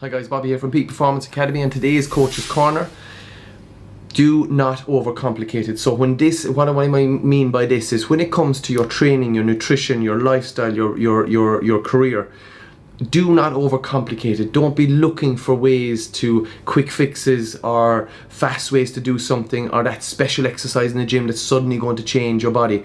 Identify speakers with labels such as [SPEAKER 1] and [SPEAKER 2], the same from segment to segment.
[SPEAKER 1] Hi guys, Bobby here from Peak Performance Academy, and today's Coach's Corner. Do not overcomplicate it. So what do I mean by this is when it comes to your training, your nutrition, your lifestyle, your career, do not overcomplicate it. Don't be looking for ways to quick fixes or fast ways to do something or that special exercise in the gym that's suddenly going to change your body.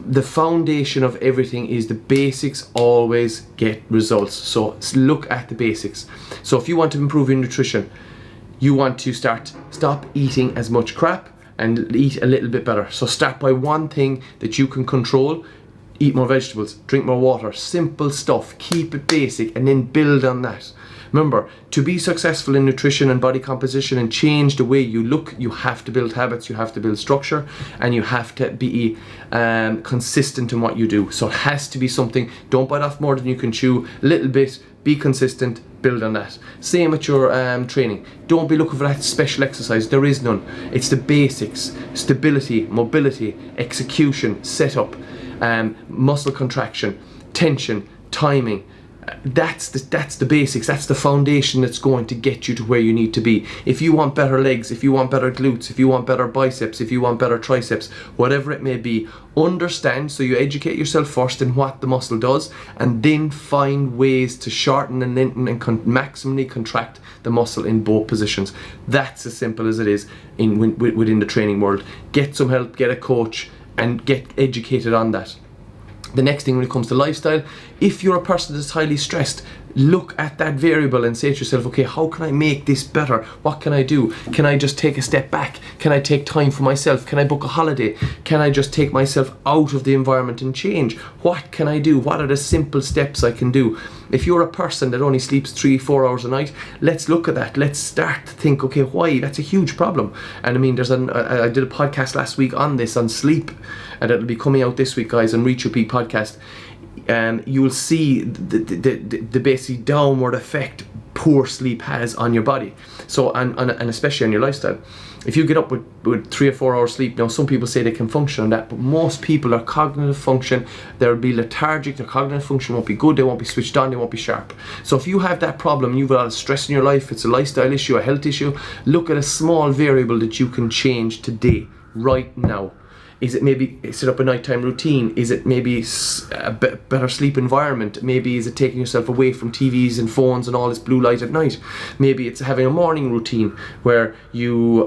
[SPEAKER 1] The foundation of everything is the basics always get results. So look at the basics. So if you want to improve your nutrition, you want to stop eating as much crap and eat a little bit better. So start by one thing that you can control. Eat more vegetables, drink more water, simple stuff, keep it basic, and then build on that. Remember, to be successful in nutrition and body composition and change the way you look, you have to build habits, you have to build structure, and you have to be consistent in what you do. So it has to be something, don't bite off more than you can chew, a little bit, be consistent, build on that. Same with your training. Don't be looking for that special exercise, there is none. It's the basics, stability, mobility, execution, setup, muscle contraction, tension, timing. That's the basics. That's the foundation that's going to get you to where you need to be. If you want better legs, if you want better glutes, if you want better biceps, if you want better triceps, whatever it may be, understand. So you educate yourself first in what the muscle does, and then find ways to shorten and lengthen and maximally contract the muscle in both positions. That's as simple as it is within the training world. Get some help, get a coach, and get educated on that. The next thing when it comes to lifestyle, if you're a person that's highly stressed, look at that variable and say to yourself, okay, how can I make this better? What can I do? Can I just take a step back? Can I take time for myself? Can I book a holiday? Can I just take myself out of the environment and change? What can I do? What are the simple steps I can do? If you're a person that only sleeps 3-4 hours a night, let's look at that. Let's start to think, okay, why? That's a huge problem. And I mean, I did a podcast last week on this, on sleep, and it'll be coming out this week, guys, on Reach Your Peak podcast. You will see the basic downward effect poor sleep has on your body. So and especially on your lifestyle. If you get up with 3 or 4 hours sleep, now some people say they can function on that, but most people are cognitive function, they'll be lethargic, their cognitive function won't be good, they won't be switched on, they won't be sharp. So if you have that problem, you've got a lot of stress in your life, it's a lifestyle issue, a health issue, look at a small variable that you can change today, right now. Is it maybe set up a nighttime routine? Is it maybe a better sleep environment? Maybe is it taking yourself away from TVs and phones and all this blue light at night? Maybe it's having a morning routine where you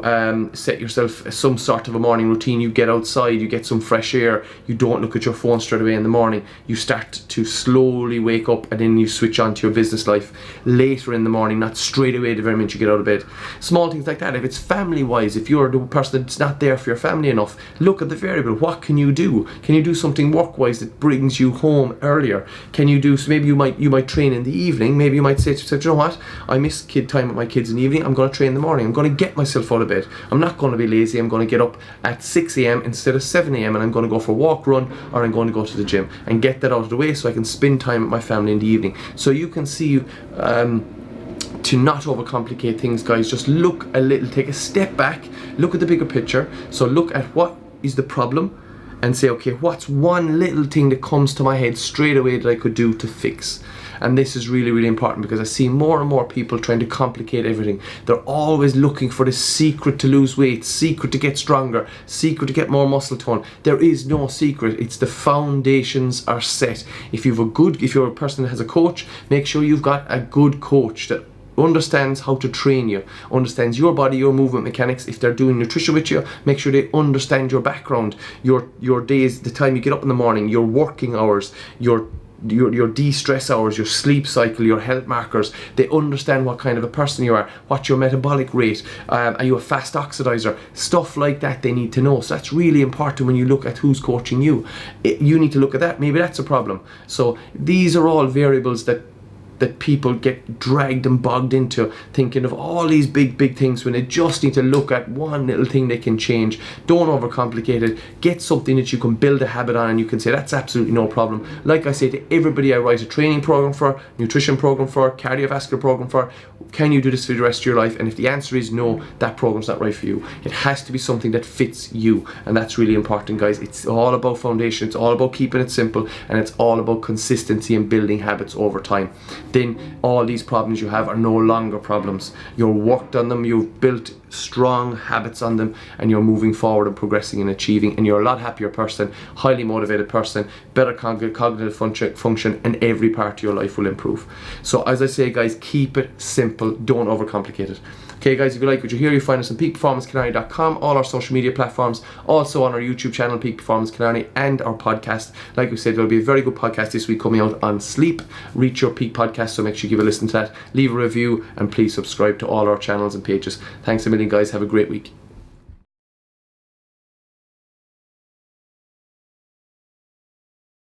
[SPEAKER 1] set yourself some sort of a morning routine. You get outside, you get some fresh air, you don't look at your phone straight away in the morning. You start to slowly wake up and then you switch on to your business life later in the morning, not straight away the very minute you get out of bed. Small things like that. If it's family wise, if you're the person that's not there for your family enough, look at the variable. What can you do? Can you do something work-wise that brings you home earlier? Can you do, so maybe you might train in the evening. Maybe you might say to yourself, you know what, I miss time with my kids in the evening, I'm going to train in the morning, I'm going to get myself out of bed, I'm not going to be lazy, I'm going to get up at 6 a.m. instead of 7 a.m. and I'm going to go for a walk, run, or I'm going to go to the gym and get that out of the way so I can spend time with my family in the evening. So you can see to not overcomplicate things, guys. Just look a little, take a step back, look at the bigger picture. So look at what is the problem and say, okay, what's one little thing that comes to my head straight away that I could do to fix? And this is really, really important because I see more and more people trying to complicate everything. They're always looking for the secret to lose weight, secret to get stronger, secret to get more muscle tone. There is no secret. It's the foundations are set. If you're a person that has a coach, make sure you've got a good coach that understands how to train you, understands your body, your movement mechanics. If they're doing nutrition with you, make sure they understand your background, your days, the time you get up in the morning, your working hours, your de-stress hours, your sleep cycle, your health markers. They understand what kind of a person you are, what's your metabolic rate, are you a fast oxidizer, stuff like that they need to know. So that's really important when you look at who's coaching you. You need to look at that. Maybe that's a problem. So these are all variables that people get dragged and bogged into, thinking of all these big things when they just need to look at one little thing they can change. Don't overcomplicate it. Get something that you can build a habit on and you can say that's absolutely no problem. Like I say to everybody I write a training program for, nutrition program for, cardiovascular program for, can you do this for the rest of your life? And if the answer is no, that program's not right for you. It has to be something that fits you, and that's really important, guys. It's all about foundation, it's all about keeping it simple, and it's all about consistency and building habits over time. then all these problems you have are no longer problems. You've worked on them, you've built strong habits on them, and you're moving forward and progressing and achieving, and you're a lot happier person, highly motivated person, better cognitive function, and every part of your life will improve. So as I say, guys, keep it simple, don't overcomplicate it. Okay guys, if you like what you hear, you find us on peakperformancecanary.com, all our social media platforms, also on our YouTube channel, Peak Performance Canary, and our podcast. Like we said, there'll be a very good podcast this week coming out on sleep, Reach Your Peak podcast, so make sure you give a listen to that, leave a review, and please subscribe to all our channels and pages. Thanks a million guys, have a great week.